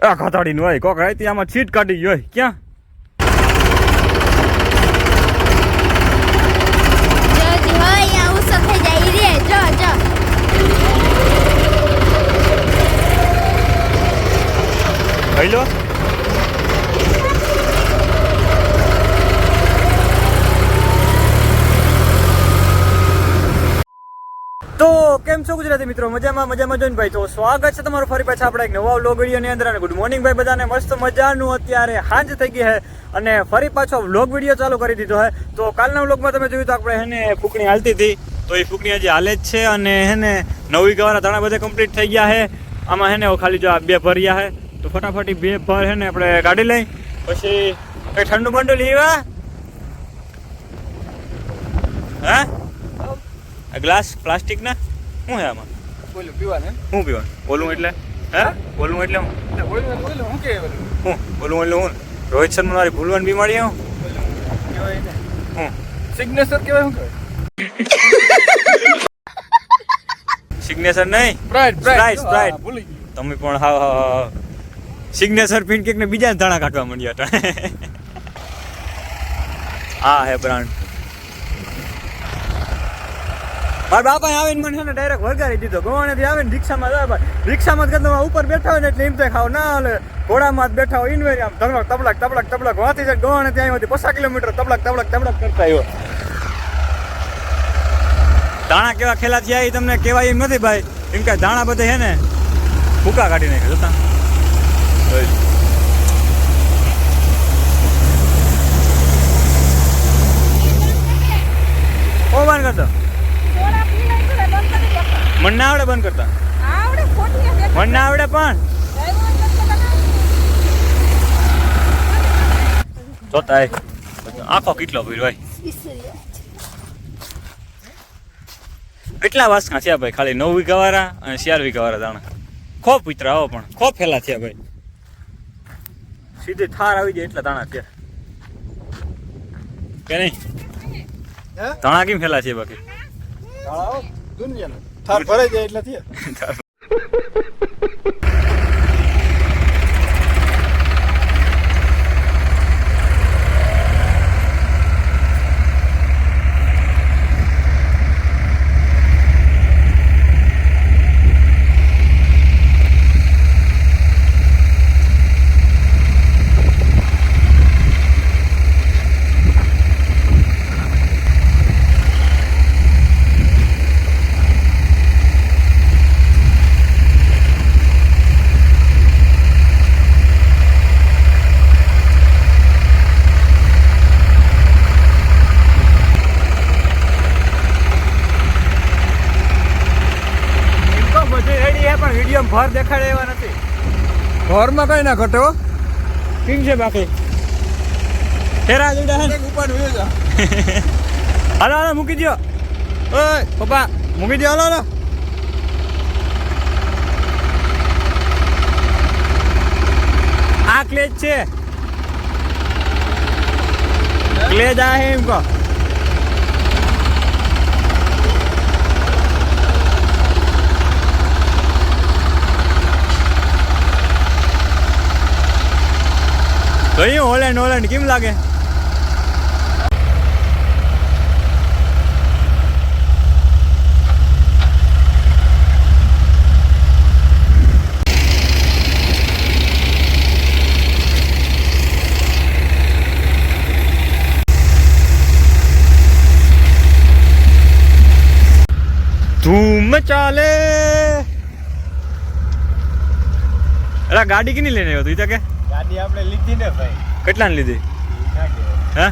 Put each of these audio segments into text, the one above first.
આ ખાતાડીનું હોય કોક રાઈતી આમાં છીટ કાઢી ગયો હોય ક્યાં હેલો તો કેમ છો ગુજરાતી મિત્રો મજામાં જોઈને ભાઈ તો સ્વાગત છે તમારું ફરી પાછા આપણે એક નવા વ્લોગ વિડીયોની અંદર અને ગુડ મોર્નિંગ ભાઈ બધાને મસ્ત મજાનું અત્યારે સાંજ થઈ ગઈ છે અને ફરી પાછો વ્લોગ વિડીયો ચાલુ કરી દીધો છે તો કાલના વ્લોગમાં તમે જોયું તો આપણે હેને ફૂકણી હાલતી હતી તો એ ફૂકણી હજી હાલે જ છે અને હેને નવી ગવાના દાણા બધા કમ્પ્લીટ થઈ ગયા છે આમાં હેને ખાલી જો આ બે ભર્યા છે તો ફટાફટી બે ભર હેને આપણે કાઢી લઈ પછી કઈ ઠંડુ બંડુ લેવા હા ગ્લાસ પ્લાસ્ટિક ના શું હે આમાં બોલું પીવાનું શું પીવાનું બોલું એટલે હે બોલું એટલે હું કે બોલું એટલે હું રોહિત શર્મા મારી ભૂલવાની બીમારી હું સિગ્નેચર કેવાય શું કહેવાય સિગ્નેચર નહીં સ્પ્રાઇટ ભૂલી તમે પણ હા સિગ્નેચર પીન કેક ને બીજા દાણા કાઢવા માંડ્યા હતા હા હે બ્રાન્ડ મારા બાપા આવીને મને છે ને ડાયરેક્ટ વળગાડી દીધો ગવાણેથી આવીને રિક્ષામાં જાય રિક્ષામાં જ કરતા ઉપર બેઠા હોય ને એટલે એમ થાય ખાવ ના હાલે ઘોડામાં જ બેઠા હોય ઇનવેરી આમ તબલક વાંથી જાય ગવાણે ત્યાં આવ્યો 50 કિલોમીટર તબલક કરતા આવ્યો દાણા કેવા ખેલા થયા એ તમને કહેવાય એમ નથી ભાઈ એમ કે દાણા બધે છે ને ભૂકા કાઢી નાખે જોતા ઓ બંધ કરતો મને ના આવડે બંધ કરતા મને ના આવડે પણ જોતા આખો કેટલો ભીડ હોય એટલા વાસકા થયા ભાઈ ખાલી 9 વીઘાવાળા અને 4 વીઘાવાળા દાણા ખોપ ઉતરા આવો પણ ખોપ ફેલા થયા ભાઈ સીધે થાર આવી જાય એટલા દાણા થયા કે નહીં દાણા કેમ ફેલા છે બાકી દુનિયાનો થાર ભરાઈ જાય એટલે થયા ભર દેખાડે એવા નથી ઘરમાં કઈ ના ઘટે હો કેમ છે બાકી ફેરા જોડા હે ઉપર વયો જા હાલો મૂકી દો ઓય પપ્પા મૂકી દો હાલો આ ક્લેજ છે ક્લેજ આ હે એમ કો કયું હોલેન્ડ કેમ લાગે ધૂમ ચાલે અલા ગાડી કે નહીં લઈને આવ્યો તું કે ગાડી આપણે લીધી ને ભાઈ કેટલાની લીધી હે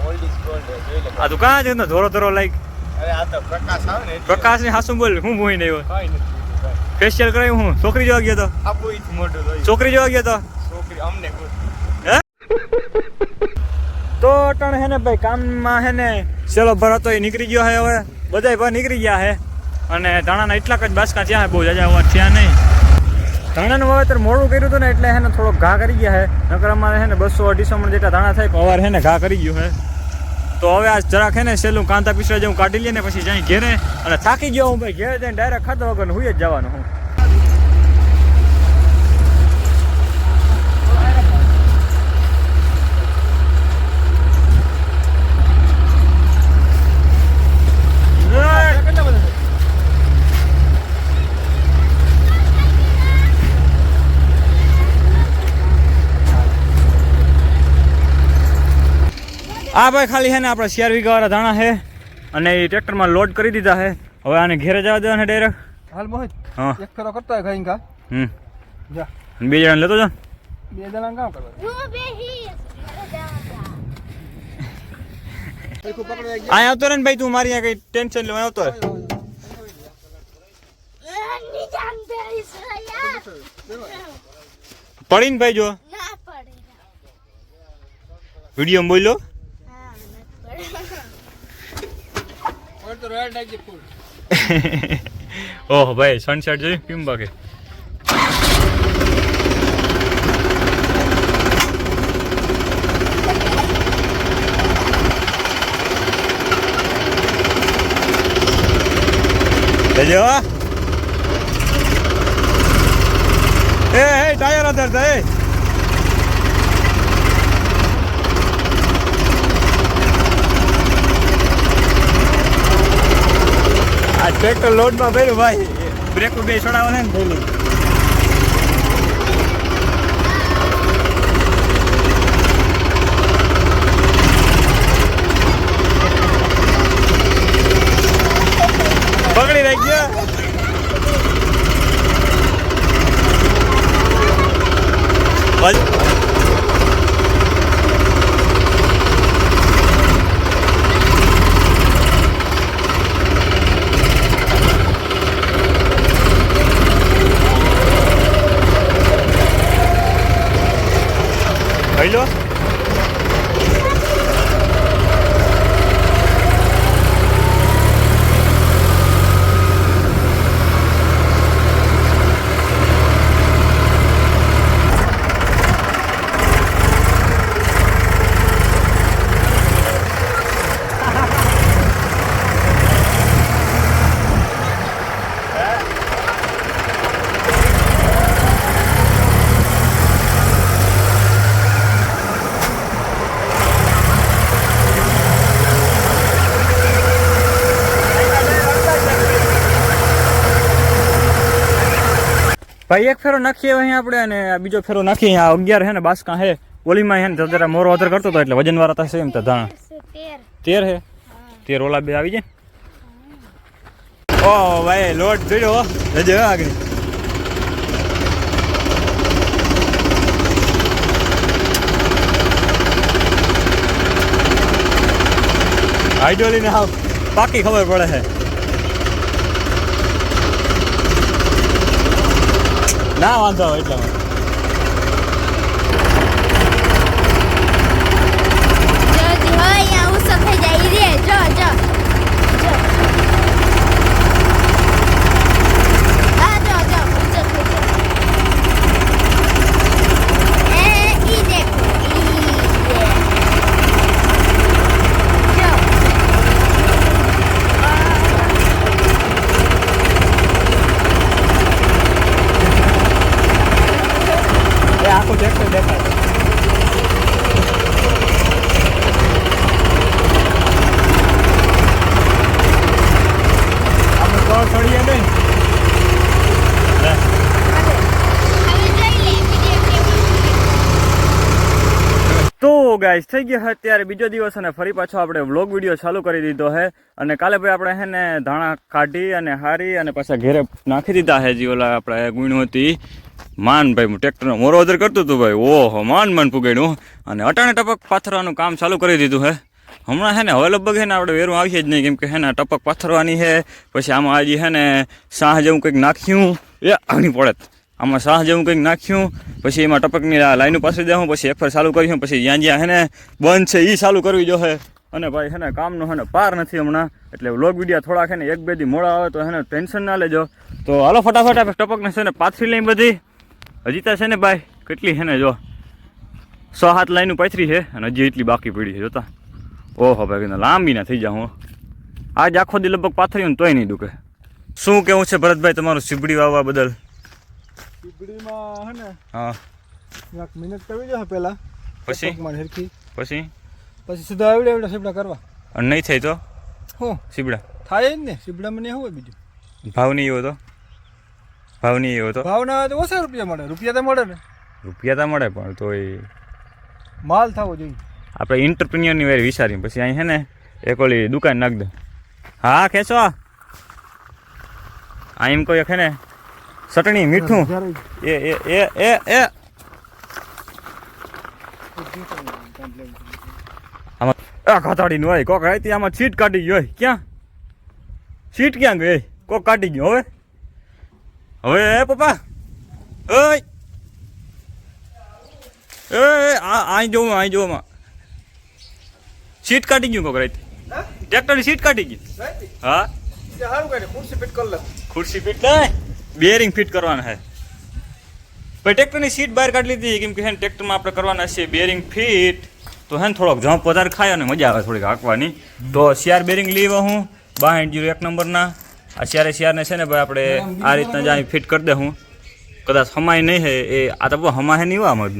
ઓલ્ડ ઇઝ ગોલ્ડ જોઈ લે આ તું કાં છે ધોરો લાઈક અરે આ તો પ્રકાશ આવે ને પ્રકાશ ને હાસું બોલ હું ભૂઈ નહીં કઈ નથી ફેશિયલ કરાયું હું છોકરી જોવા ગયો તો આપું ઈ મોટો તો છોકરી જોવા ગયો તો છોકરી અમને કોઈ હે તો અટણ હે ને ભાઈ કામમાં હે ને ચલો ભર હતો એ નીકળી ગયો હે હવે બધાય ભર નીકળી ગયા હે અને ધાણાના એટલાક જ બાસકા થયા હે બહુ જાજા વાત થયા નહીં ધાણાનું વાવેતર મોડું કર્યું હતું ને એટલે હે ને થોડોક ઘા કરી ગયા હે નકર અમારે હે ને 200-250 મણ જેટલા ધાણા થાય અવાર હે ને ઘા કરી ગયું હે તો હવે આ જરાક હે ને સેલું કાંતા પીસવા જેવું કાઢી લઈએ ને પછી જાય ઘેરે અને થાકી ગયો હું ભાઈ ઘેરે જઈને ડાયરેક્ટ ખાધા વગર હુઈ જ જવાનું હું આ ભાઈ ખાલી છે ને આપણા 4 વીઘાવાળા ધાણા છે અને એ ટ્રેક્ટરમાં લોડ કરી દીધા છે. હવે આને ઘેરે જવા દેવાના ડાયરેક્ટ. હાલ મોહિત હા એક ફેરો કરતા હોય ખાઈ ખા જા. અને 2 જણા લેતો જા. 2 જણા કામ કરવા આ આવતો રે ને ભાઈ, તું મારી કઈ ટેન્શન લેવા આવતો હોય. પડીને ભાઈ જો વિડીયો બોલો. તો રેડ લાગી ફૂલ. ઓહો ભાઈ સનસેટ જોઈ કેમ બાકે. જો એ ટાયર અધરતા એ આ ટ્રેક્ટર લોડમાં ભર્યું ભાઈ, બ્રેક બે છોડાવો ને થયેલું. પકડી રાખી ગયા. ભાઈ લો ભાઈ, એક ફેરો નાખીએ અહીં આપણે અને બીજો ફેરો નાખીએ. આ 11 છે ને બાસકા છે ઓલીમાં છે ને જરા મોરો અધર કરતો હતો એટલે વજન વાળા થશે એમ તો ધાણા 13 છે 13 ઓલા બે આવી જાય. ઓ ભાઈ લોટ જોયો જજો આગળ. આઈડોલી ને હાવ પાકી ખબર પડે છે. ના વાંધો આવે એટલામાં. આખું ટ્રેક્ટર દેખાય. આપણે તો ચડીએ બેન. તો ગાઈસ થઈ ગયા છે અત્યારે બીજો દિવસ અને ફરી પાછો આપણે વ્લોગ વિડીયો ચાલુ કરી દીધો છે. અને કાલે ભાઈ આપણે છે ને ધાણા કાઢી અને હારી અને પાછા ઘેરે નાખી દીધા છે. જે ઓલા આપણે ગુણ્યું હતી માન ભાઈ ટ્રેક્ટરનો મોરો અધર કરતું હતું ભાઈ. ઓહો માન પુગાડ્યું અને અટાણે ટપક પાથરવાનું કામ ચાલુ કરી દીધું છે. હમણાં છે ને હવે લગભગ છે ને આપણે વેરું આવીએ જ નહીં, કેમ કે છે ને ટપક પાથરવાની છે. પછી આમાં આજે છે ને સાહ જેવું કંઈક નાખ્યું એ આગની પડત. આમાં સાહ જેવું કંઈક નાખ્યું પછી એમાં ટપકની લાઈનો પાછી દેવું. પછી એક ફર ચાલુ કર્યું પછી જ્યાં જ્યાં છે ને બંધ છે એ ચાલુ કરવી જોઈએ. અને ભાઈ છે ને કામનો છે ને પાર નથી હમણાં, એટલે વ્લોગ વિડીયો થોડા છે ને 1-2 દી મોડા આવે તો છે ને ટેન્શન ના લેજો. તો હાલો ફટાફટ આપણે ટપકને છે ને પાથરી લઈ બધી. હજી તો છે ને ભાઈ કેટલી છે ને જો 6-7 લાઈનો પાથરી છે અને હજી એટલી બાકી પડી છે જોતા. ઓહો ભાઈ લાંબી ના થઈ જાઉં. આજ આખો દી લગભગ પાથર્યું ને તોય નહીં દુખે. શું કેવું છે ભરતભાઈ તમારું સીબડી વાવવા બદલ? સીબડીમાં હે ને હા એક મિનિટ કરવી જોઈએ પહેલા, પછી પછી સીધા આવડે સીબડા કરવા. અને નહીં થાય તો હું સીબડા થાય જ ને. સીબડામાં નહીં હોય બીજું ભાવ નહીં એવો તો ભાવ ના તો ઓછા રૂપિયા મળે. રૂપિયા તો મળે ને. રૂપિયા તો મળે પણ તો એ માલ થવો જોઈએ. આપણે એન્ટરપ્રિન્યોરની વાર વિચારીએ પછી અહીં હે ને એક ઓલી દુકાન નાખ દે. હા ખેંચો આ એમ કોઈ હે ને ચટણી મીઠું એ એ એ એ એ આમાં ઘટાડીનું હોય કોક રાતી આમાં સીટ કાઢી ગયો હોય. ક્યાં સીટ ક્યાં ગઈ? કોક કાઢી ગયો. હવે હવે એ પપ્પા ઓય એ અહીં જોવામાં સીટ કાઢી ગયું કોક રાતી. ટ્રેક્ટરની સીટ કાઢી ગઈ. હા ખુરશી ફિટ નહીં બેરિંગ ફિટ કરવાના છે. પછી ટ્રેક્ટરની સીટ બહાર કાઢી લીધી કેમ કે હે ટ્રેક્ટરમાં આપણે કરવાના છે બેરિંગ ફિટ. તો હે ને થોડોક જમ્પ વધારે ખાય અને મજા આવે થોડીક હાંકવાની. તો શિયાર બેરિંગ લેવા હું 6201 નંબરના આ શિયારને છે ને ભાઈ આપણે આ રીતના જ ફિટ કરી દે હું. કદાચ હમાય નહીં હે એ આ તો હમાય નહીં હોય આમાં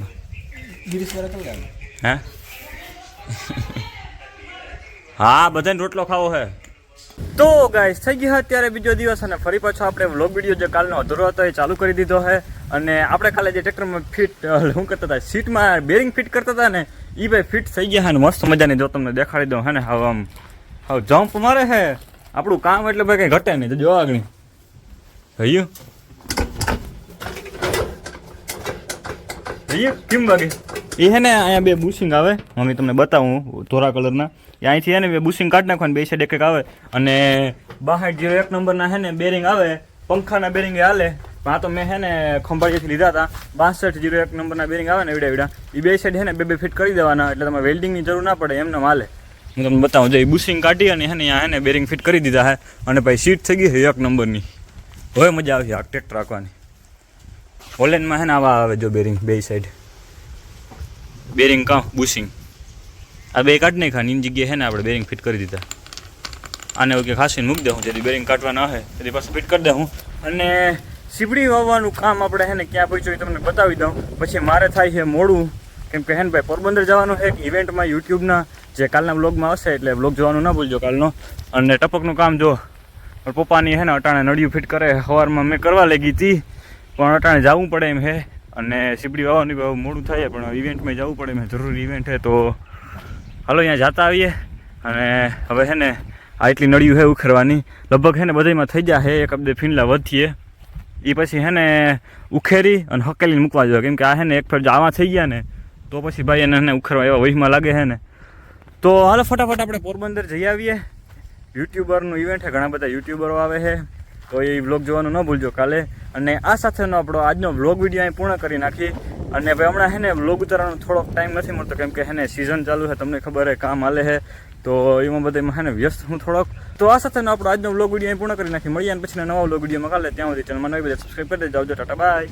હે હા બધાને રોટલો ખાવો છે. તો ગાઈસ થઈ ગયા અત્યારે બીજો દિવસ અને ફરી પાછો આપણે વ્લોગ વિડીયો જે કાલનો અધૂરો હતો એ ચાલુ કરી દીધો છે. અને આપણે કાલે જે ટ્રેક્ટરમાં ફિટ શું કરતા હતા સીટમાં બેરિંગ ફિટ કરતા હતા ને એ ભાઈ ફિટ થઈ ગયા છે ને મસ્ત મજાની. જો તમને દેખાડી દઉં હે ને હવે આમ હવે જમ્પ મારે છે આપણું કામ એટલે ભાઈ કંઈ ઘટે નહીં. તો જો આગળ થયું કેમ વાગે એ હે ને અહીંયા બે બુશિંગ આવે મમ્મી તમને બતાવું ધોરા કલરના એ અહીંથી હે ને બે બુશિંગ કાઢી નાખવાનું બે સાઈડ એક આવે. અને 6201 નંબરના હે ને બેરિંગ આવે પંખાના બેરિંગ એ હાલે. પણ આ તો મેં હે ને ખંભાળીથી લીધા હતા 6201 નંબરના બેરિંગ આવે ને વિડા એ બે સાઈડ હે ને બે ફિટ કરી દેવાના એટલે તમારે વેલ્ડિંગની જરૂર ના પડે એમને હાલે. હું તમને બતાવું જો એ બુશિંગ કાઢી અને હે ને અહીંયા હે ને બેરિંગ ફિટ કરી દીધા હે અને પછી સીટ થઈ ગઈ છે 1 નંબરની. હવે મજા આવશે આ ટ્રેક્ટર રાખવાની. ઓલેનમાં હે ને આવા આવે જો બેરિંગ બે સાઈડ બેરિંગ કાં બુશિંગ આ બે કાઢી નાખાની એની જગ્યાએ હે ને આપણે બેરિંગ ફિટ કરી દીધા. આને ઓકે ખાસીને મૂકી દઉં જેથી બેરિંગ કાઢવા ના આવે તેથી પાછું ફિટ કરી દઉં. અને સીબડી વાવવાનું કામ આપણે હે ને ક્યાં પહોંચ્યું એ તમને બતાવી દઉં. પછી મારે થાય છે મોડું કેમ કે હે ને ભાઈ પોરબંદર જવાનું છે એક ઇવેન્ટમાં યુટ્યુબના જે કાલના બ્લોગમાં હશે એટલે બ્લોગ જોવાનું ના ભૂલજો કાલનો. અને ટપકનું કામ જો પપ્પાની હે ને અટાણે નળિયું ફિટ કરે સવારમાં મેં કરવા લાગી હતી પણ અટાણે જવું પડે એમ હે. અને સીબડી વાવવાની મોડું થાય પણ ઇવેન્ટમાં જવું પડે એમ જરૂરી ઇવેન્ટ છે. તો હાલો અહીંયા જતા આવીએ. અને હવે હે ને આ એટલી નળિયું છે ઉખેરવાની લગભગ હે ને બધામાં થઈ જાય છે એક બે ફીંડલા વધીએ એ પછી હે ને ઉખેરી અને હકેલીને મૂકવા જોઈએ કેમ કે આ હે ને એક ફેર જો આવા થઈ ગયા ને તો પછી ભાઈ એને ઉખેરવા એવા વહીમાં લાગે છે ને. તો હાલો ફટાફટ આપણે પોરબંદર જઈ આવીએ. યુટ્યુબરનું ઇવેન્ટ છે ઘણા બધા યુટ્યુબરો આવે છે તો એ વ્લોગ જોવાનું ન ભૂલજો કાલે. અને આ સાથેનો આપણો આજનો વ્લોગ વિડીયો અહીં પૂર્ણ કરી નાખી. અને ભાઈ હમણાં હે ને વ્લોગ ઉતારવાનો થોડોક ટાઈમ નથી મળતો કેમ કે હે ને સિઝન ચાલુ છે તમને ખબર છે કામ હાલે છે તો એમાં બધામાં હે ને વ્યસ્ત હું થોડોક. તો આ સાથેનો આપણો આજનો વ્લોગ વિડીયો અહીં પૂર્ણ કરી નાખી. મળીએ અને પછી નવા વ્લોગ વિડીયોમાં કાલે ત્યાં સુધી ચેનલમાં નવી બધા સબસ્ક્રાઈબ કરી દેજો. આવજો ટાટા બાય.